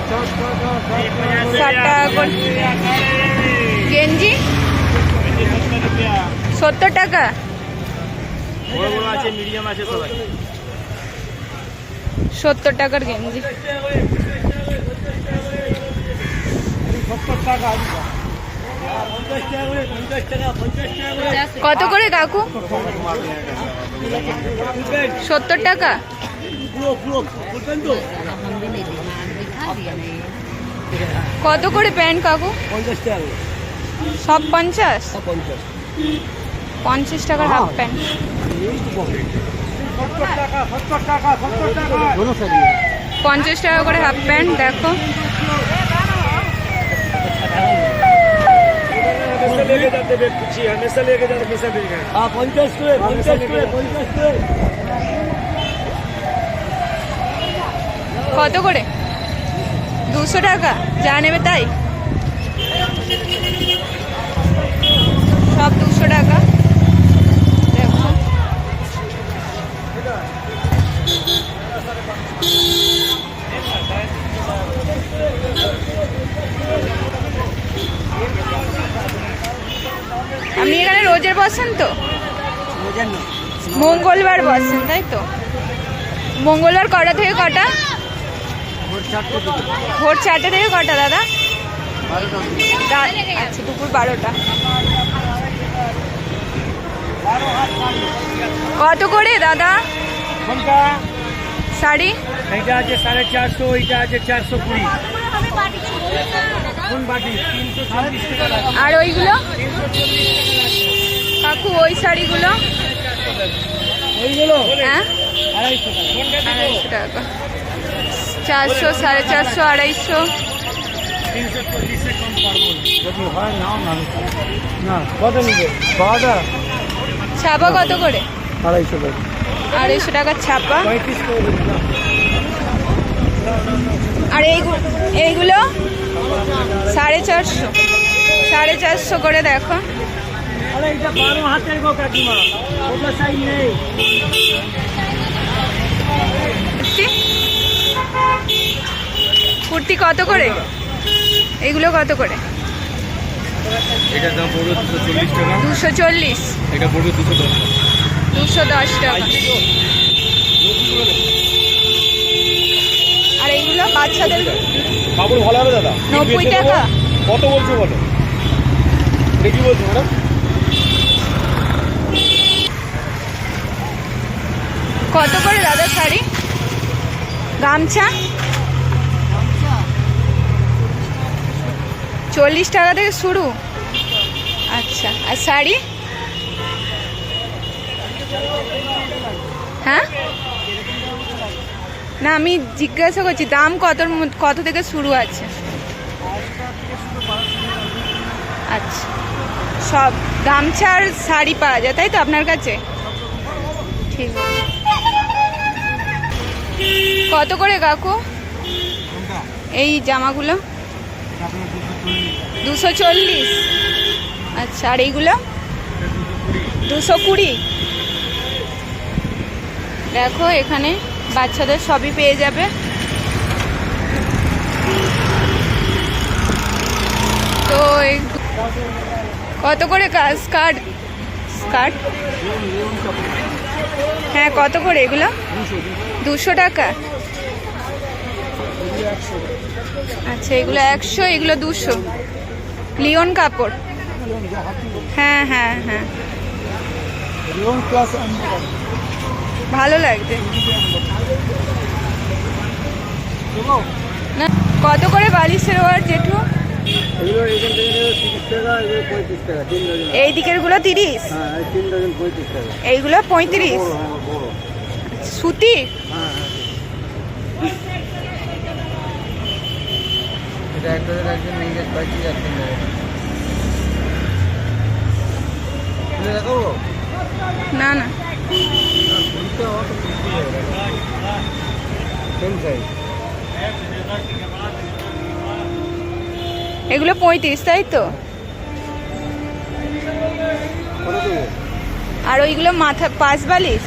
60 টাকা করে গেঞ্জি, 70 টাকা। 70 টাকার গেঞ্জি। কত করে কাকু? 70 টাকা। কত করে প্যান্ট কাকু? 50 টাকা। সব 50? 50 টাকার হাফ প্যান্ট। 50 টাকা করে হাফ প্যান্ট। দেখো কত করে? 200 টাকা। যা নেবে তাই, সব 200 টাকা। দেখো আপনি এখানে রোজের বসেন তো? মঙ্গলবার বসেন তাই তো? মঙ্গলবার কটা থেকে কটা? ভোর 4টে থেকে কটা দাদা? আচ্ছা, দুপুর 12টা। কত করে দাদা শাড়ি? এটা আছে 450, এটা আছে 420। আর ওইগুলো কাকু, ওই শাড়িগুলো? হ্যাঁ, 250 টাকা। 400, 450, 250। ছাপা কত করে? 250 টাকা। 250 টাকার ছাপা। আর এইগুলো 450, 450 করে। দেখো কুর্তি কত করে? এইগুলো কত করে? এটার দাম পড়বে 240 টাকা। 240। এটা পড়বে 210 টাকা। 210 টাকা। আর এইগুলো বাচ্চাদের কাপড় ভালো হবে দাদা? 90 টাকা। কত বলছো বলো? দেখি বলছো ম্যাডাম। কত করে দাদা শাড়ি? গামছা 40 টাকা থেকে শুরু। আচ্ছা, আর শাড়ি? হ্যাঁ, না আমি জিজ্ঞাসা করছি দাম কত থেকে শুরু আছে? আচ্ছা, সব গামছা আর শাড়ি পাওয়া যায় তাই তো আপনার কাছে? ঠিক আছে। কত করে কাকু এই জামাগুলো? 240। আচ্ছা, আর এইগুলো 220। দেখো এখানে বাচ্চাদের সবই পেয়ে যাবে। তো কত করে স্কার্ট? হ্যাঁ, কত করে এগুলো? 200 টাকা। আচ্ছা, এগুলো 100, এগুলো 200। লিওন কাপড়। হ্যাঁ হ্যাঁ হ্যাঁ, ভালো লাগবে না। কত করে বালিশের ওয়ার জেঠু? এই দিকের গুলো 30। এইগুলো 35। সুতি? না না, এগুলো 35 তাই তো? আর ওইগুলো মাথা পাঁচ বালিশ?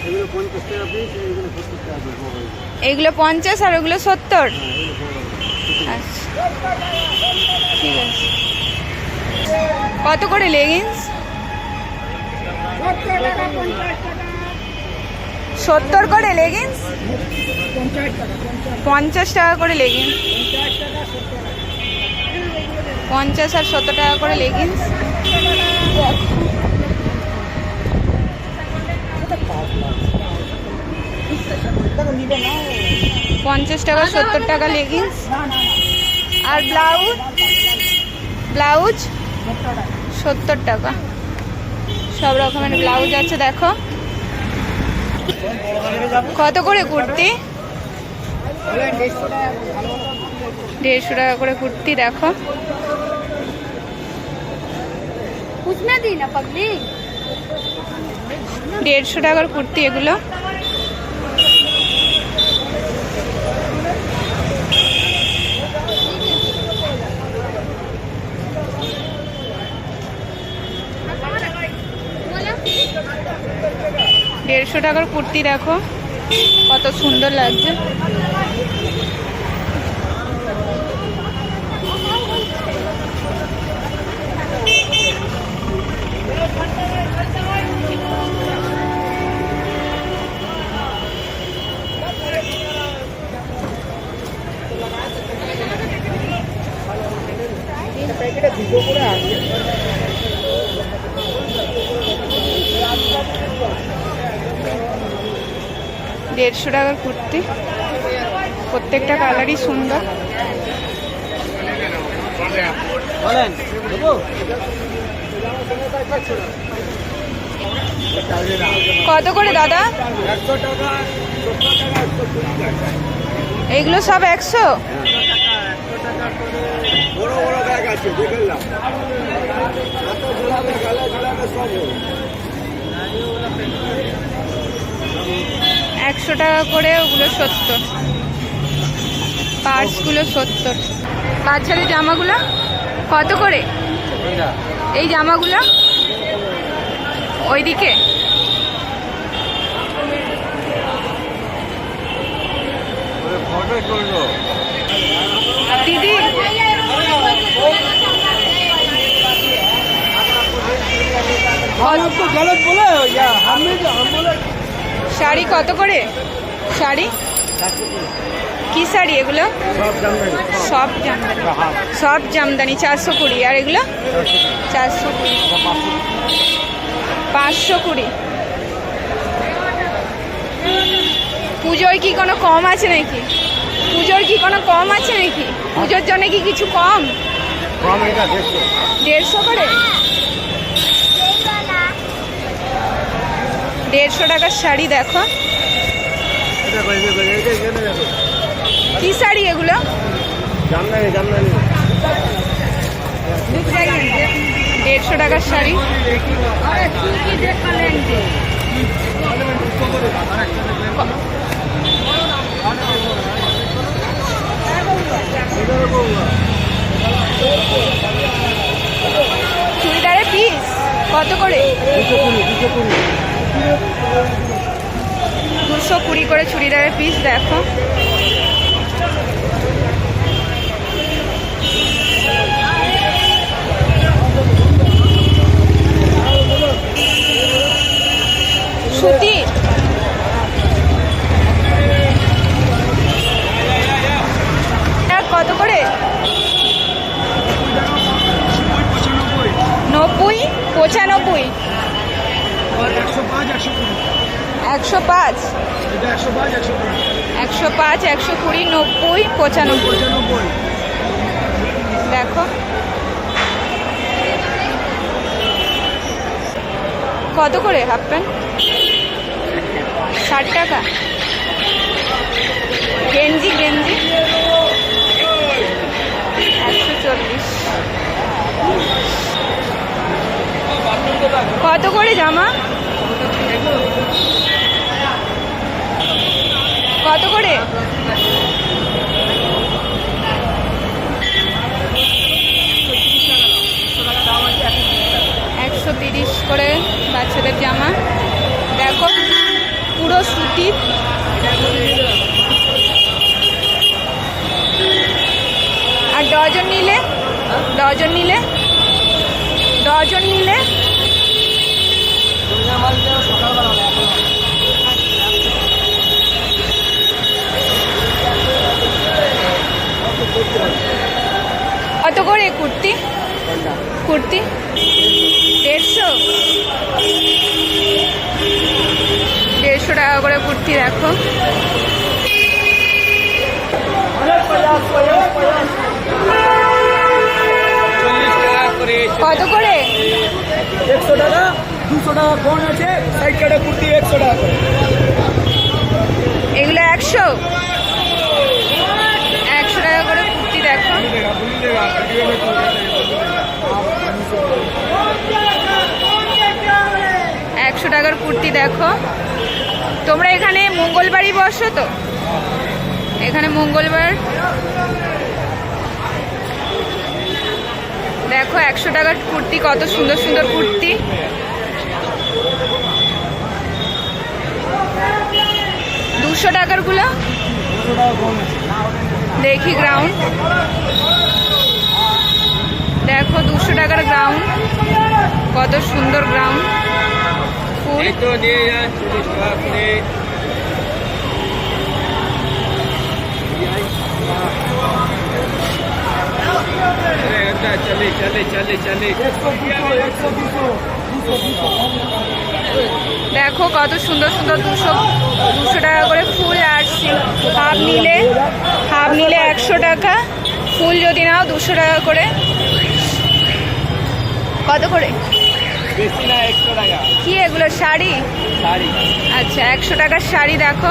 এগুলো 50 টাকা পিস, এগুলো 70 টাকা পিস মোবাইল। এইগুলো 50 আর ওগুলো 70। হ্যাঁ, আচ্ছা ঠিক আছে। কত করে লেগিংস? 70 করে লেগিংস, 50 টাকা করে লেগিংস, 50 আর 70 টাকা করে লেগিংস। 50 টাকা 70 টাকা লেগিংস। আর ব্লাউজ, ব্লাউজ 70 টাকা। সব রকমের ব্লাউজ আছে দেখো। কত করে কুর্তি? 150 টাকা করে কুর্তি দেখো। उसमें दी ना पगली 150 টাকার কুর্তি এগুলো। बोला 150 টাকার কুর্তি দেখো কত সুন্দর লাগছে। প্যাকেটে দুটো করে আছে। দেড়শো টাকার কুর্তি, প্রত্যেকটা কালারই সুন্দর। বলেন দেবো? কত করে দাদা? 100 টাকা, 70 টাকা, 120 টাকা। এইগুলো সব 100? বড় বড় ব্যাগ আছে দেখলাম। এত গোলাপে গালে গালাতে সব হবে। 100 টাকা করে, ওগুলো 70। পার্সগুলো 70। বাচ্চাদের জামাগুলো কত করে? এই জামাগুলো ওইদিকে ফটো করলো দিদি। तो गलत बोले या हमें हम बोले। শাড়ি কত করে? শাড়ি কি শাড়ি এগুলো? सब जानते সব জামদানি, সব জামদানি 420। আর এগুলো 420, 520। পুজোয় কি কোনো কম আছে নাকি? পুজোর কি কোনো কম আছে নাকি? পুজোর জন্য কি কিছু কম? कम এটা 150 150 করে? 150 টাকার শাড়ি দেখো। এটা কইবে এটা কেন দেখো কি শাড়ি এগুলো? জামদানি জামদানি 150 টাকার শাড়ি। চুড়িদারের পিস কত করে? 220 করে চুড়িদারের পিস দেখো। সুতি কত করে? 90, 95, 105, 105, 120, 90, 95 দেখো। কত করে হাফ প্যান্ট? 60 টাকা। গেঞ্জি গেঞ্জি 140। কত করে জামা? কত করে? 130 করে বাচ্চাদের জামা দেখো। সুতির। আর ডজন নিলে ডজন নিলে ডজন নিলে কত করে কুর্তি? কুর্তি 150, 150 টাকা করে কুর্তি। দেখো কত করে? 100 টাকা, 200 টাকা কোন আছে, সাইড কাটা কুর্তি 100 টাকা করে। এগুলো 100, 100 টাকা করে কুর্তি। দেখো 100 টাকার কুর্তি। দেখো তোমরা এখানে মঙ্গলবারই বসো তো? এখানে মঙ্গলবার। দেখো 100 টাকার কুর্তি, কত সুন্দর সুন্দর কুর্তি। দুশো টাকার গুলো দেখি। গ্রাউন্ড দেখো 200 টাকার গ্রাউন্ড, কত সুন্দর গ্রাউন্ড ফুল। चले चले चले चले। দেখো কত সুন্দর সুন্দর 200 টাকা করে ফুল। আর হাফ নিলে 100 টাকা, ফুল যদি নাও 200 টাকা করে। কত করে? বেশি না, 100 টাকা। কি এগুলো শাড়ি? শাড়ি। আচ্ছা 100 টাকার শাড়ি। দেখো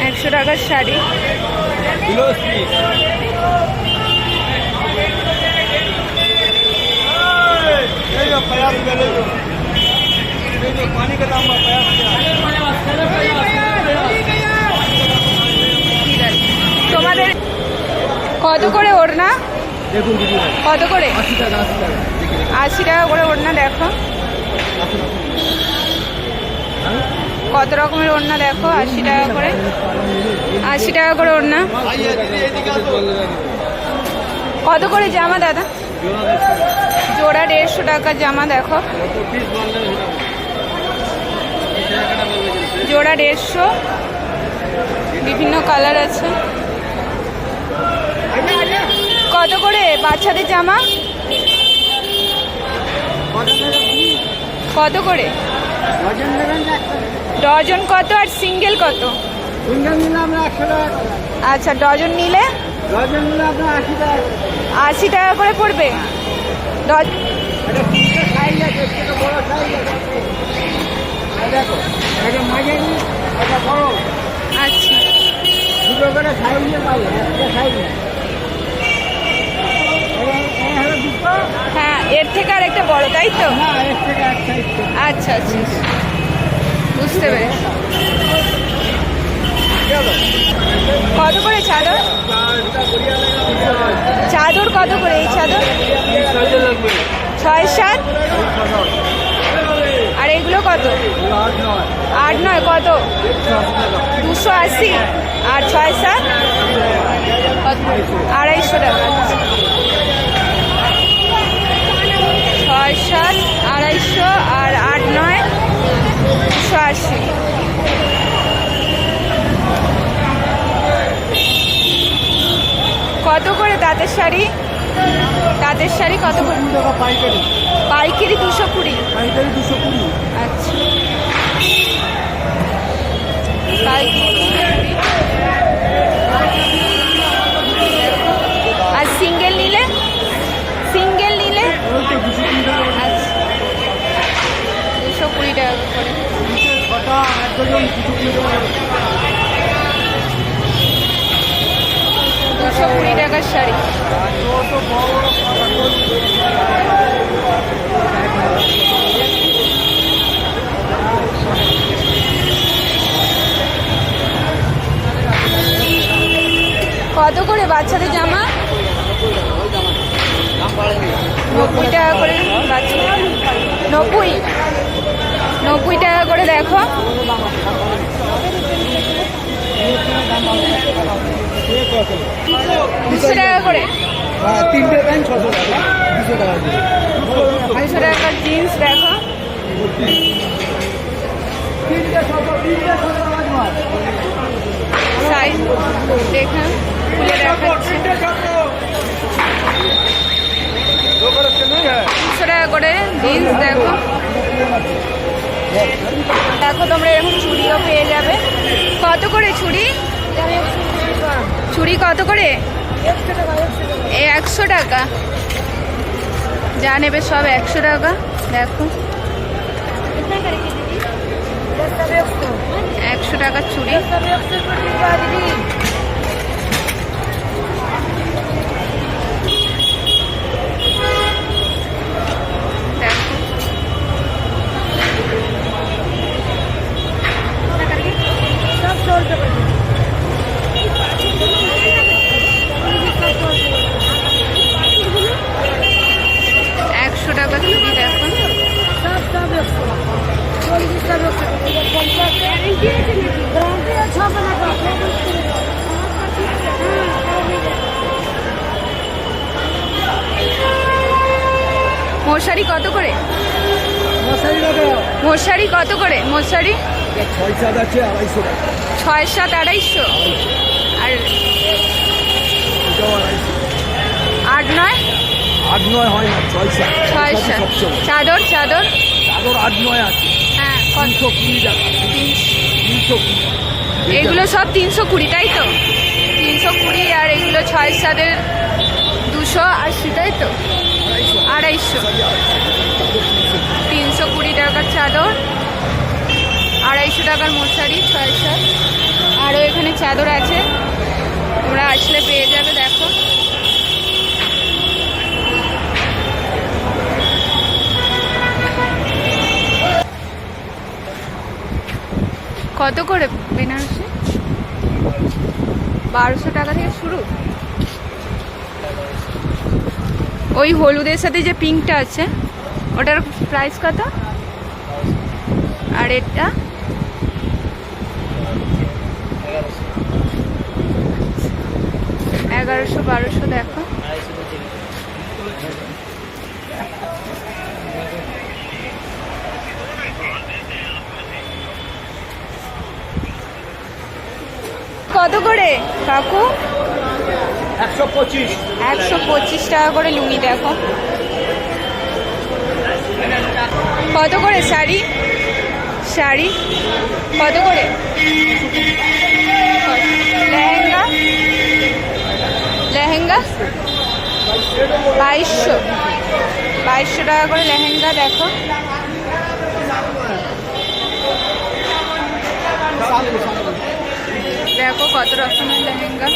100 টাকার শাড়ি। पानी का दाम তোমাদের কত করে ওড়না? দেখুন দিদি, কত করে? 80 টাকা, 80 টাকা। 80 টাকা করে ওড়না। দেখো কত রকমের ওড়না। দেখো 80 টাকা করে, 80 টাকা করে ওড়না। কত করে জামা দাদা? জোড়া 150 টাকা জামা। দেখো জোড়া 150, বিভিন্ন কালার আছে। কত করে বাচ্চাদের জামা? কত করে ডজন? কত আর সিঙ্গেল কত? আচ্ছা ডজন নিলে 80 টাকা করে পড়বে। আচ্ছা হ্যাঁ, এর থেকে আর একটা বড়, তাই তো? আচ্ছা আচ্ছা বুঝতে পেরেছি। কত করে চাদর? চাদর কত করে এই চাদর? 6-7। আর এগুলো কত? 8-9 কত? 280। আর 6-7 250 টাকা। 6-7 250, আর 8-9 280। কত করে তাঁতের শাড়ি? তাঁতের শাড়ি কত করে? পাইকারি। পাইকারি 220। পাইকারি 220। আচ্ছা পাইকারি 220। আর সিঙ্গেল নিলে? সিঙ্গেল নিলে আচ্ছা 220 টাকা করে। 220 টাকার শাড়ি। কত করে বাচ্চাদের জামা? দাম বাড়েনি। 90 টাকা করে দেখো। 200 টাকা করে, 3টে প্যান্ট 600 টাকা, 200 টাকা করে। 200 টাকার জিন্স দেখো। সাইজ দেখে খুলে দেখাচ্ছে। 200 টাকা করে জিন্স দেখো। দেখো তোমরা এরকম চুড়িও পেয়ে যাবে। কত করে চুড়ি? চুড়ি কত করে? 100 টাকা। যা নেবে সব 100 টাকা। দেখো 100 টাকার চুড়ি। মশারি কত করে? মশারি কত করে? মশারি 6-7 আছে 250 টাকা। 6-7 250। আর 8-9? 8-9 হয় না, 6-7। 6-7। চাদর চাদর চাদর 8-9 আছে। হ্যাঁ 320 টাকা। 320। এগুলো সব 320 তাই তো? 320। আর এগুলো 6-7-এর 280 তাই তো? 250। 320 টাকার চাদর, 250 টাকার মশারি 6-7। আরও এখানে চাদর আছে, তোমরা আসলে পেয়ে যাবে। দেখো কত করে বেনারসি? 1200 টাকা থেকে শুরু। ওই হলুদের সাথে যে পিঙ্কটা আছে ওটার প্রাইস কত? আর এটা 1100-1200। দেখো কত করে কাকু? 125। 125 টাকা করে লুঙ্গি। দেখো কত করে শাড়ি? শাড়ি কত করে? লেহেঙ্গা? লেহেঙ্গা 2200 টাকা করে লেহেঙ্গা। দেখো দেখো কত রকমের লেহেঙ্গা,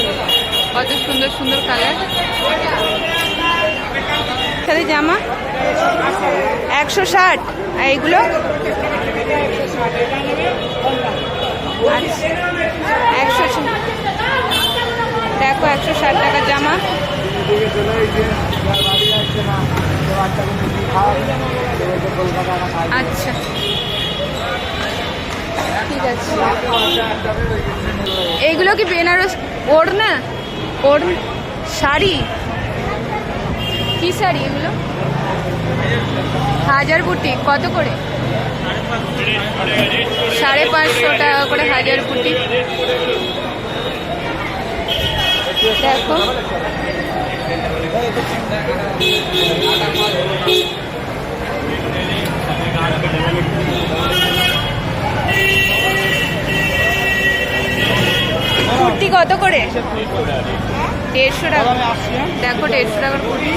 কত সুন্দর সুন্দর কালার। সাথে জামা 160। আর এইগুলো 160। দেখো 160 টাকার জামা। আচ্ছা ঠিক আছে। এইগুলো কি বেনারস ওড়না? শাড়ি? কি শাড়ি এগুলো? হাজার বুটি কত করে? 550 টাকা করে হাজার বুটি। দেখো কুর্তি কত করে? 150 টাকা। দেখো 150 টাকার কুর্তি।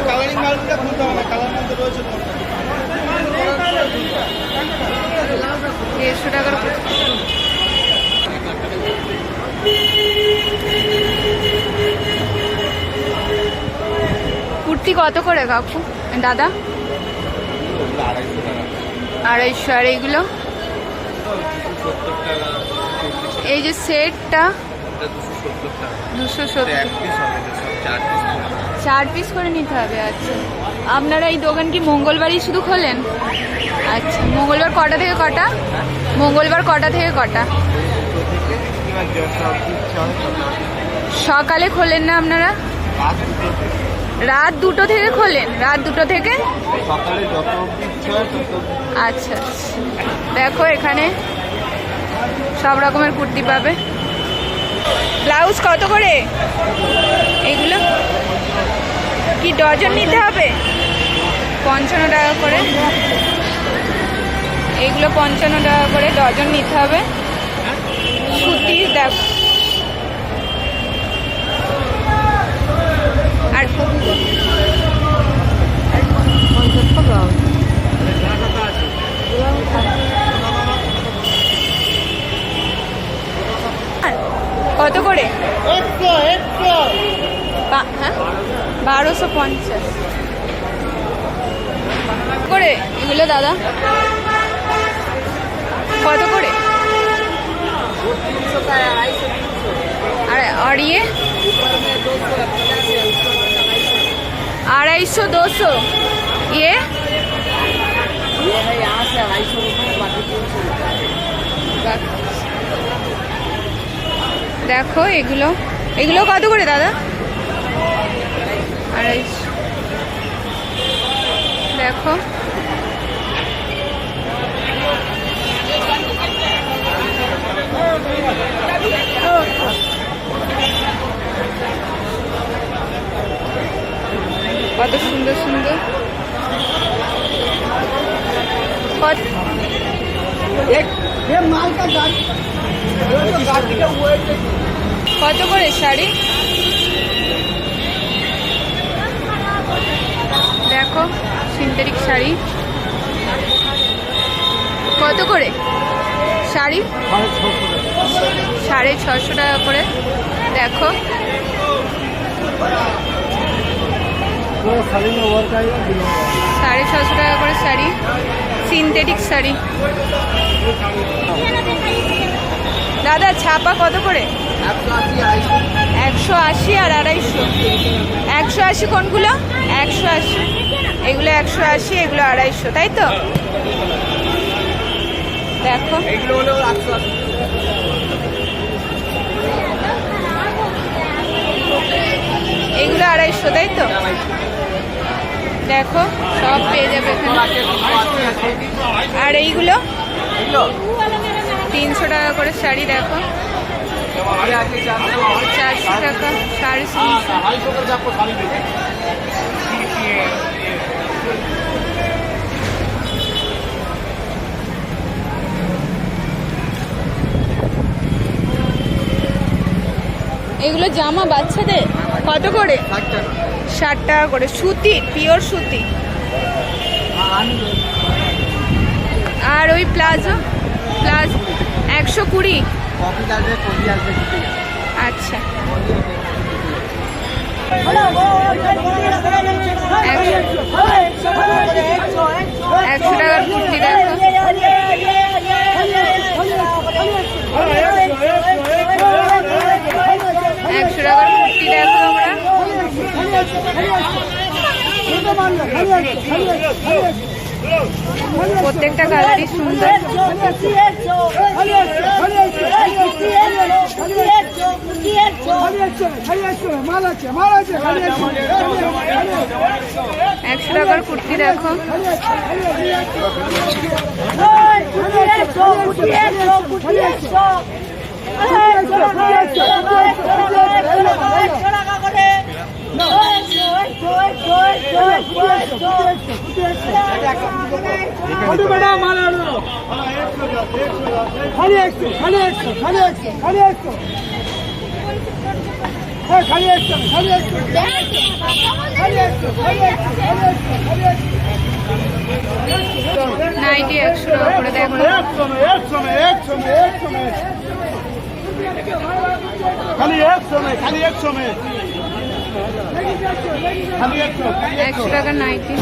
কালারিং মালটা খুলতে হবে, কালার মধ্যে রয়েছে। 150 টাকার কুর্তি। কুর্তি কত করে কাকু? দাদা 250। আর এইগুলো? এই যে সেটটা 270। 4 পিস করে নিতে হবে। আচ্ছা, আপনারা এই দোকান কি মঙ্গলবারই শুধু খোলেন? আচ্ছা, মঙ্গলবার কটা থেকে কটা? মঙ্গলবার কটা থেকে কটা? সকালে খোলেন না আপনারা? রাত 2টো থেকে খোলেন? রাত 2টো থেকে? আচ্ছা, দেখো এখানে সব রকমের কুর্তি পাবে। ব্লাউজ কত করে? এগুলো কি ডজন নিতে হবে? 55 টাকা করে। এগুলো 55 টাকা করে ডজন নিতে হবে। সুতি দেখো, আর কত করে? 1250 করে এগুলো দাদা কত করে? আর ইয়ে 250 200 ये है यहाँ से 250 रुपये, बाकी 300। দেখো এগুলো এগুলো কত করে দাদা? 250। দেখো কত সুন্দর সুন্দর। কত করে শাড়ি? দেখো সিনথেটিক শাড়ি কত করে? শাড়ি 650 টাকা করে। দেখো 650 টাকা করে শাড়ি, সিনথেটিক শাড়ি। দাদা ছাপা কত করে? 180 আর 250। 180 কোনগুলো? 180 এগুলো 180, এগুলো 250, তাই তো? দেখো এগুলো 250, তাই তো? দেখো সব পেয়ে যাবে এখানে। আর এইগুলো 300 টাকা করে শাড়ি। দেখো 400 টাকা, 350। এগুলো জামা বাচ্চাদের কত করে? 60 টাকা করে। সুতি, পিওর সুতি। আর ওই প্লাজো 120। আচ্ছা 100 টাকার কুর্তি। দেখো 100 টাকার কুর্তি। দেখো আমরা প্রত্যেকটা কালারই সুন্দর। 100 টাকার কুর্তি। দেখো নাইটি 100 টাকা করে। দেখো খালি 100 টাকার নাইটি।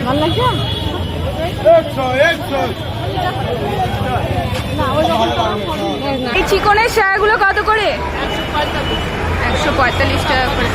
ভালো লাগছে? 100 সায়াগুলো কত করে? 145 টাকা করে।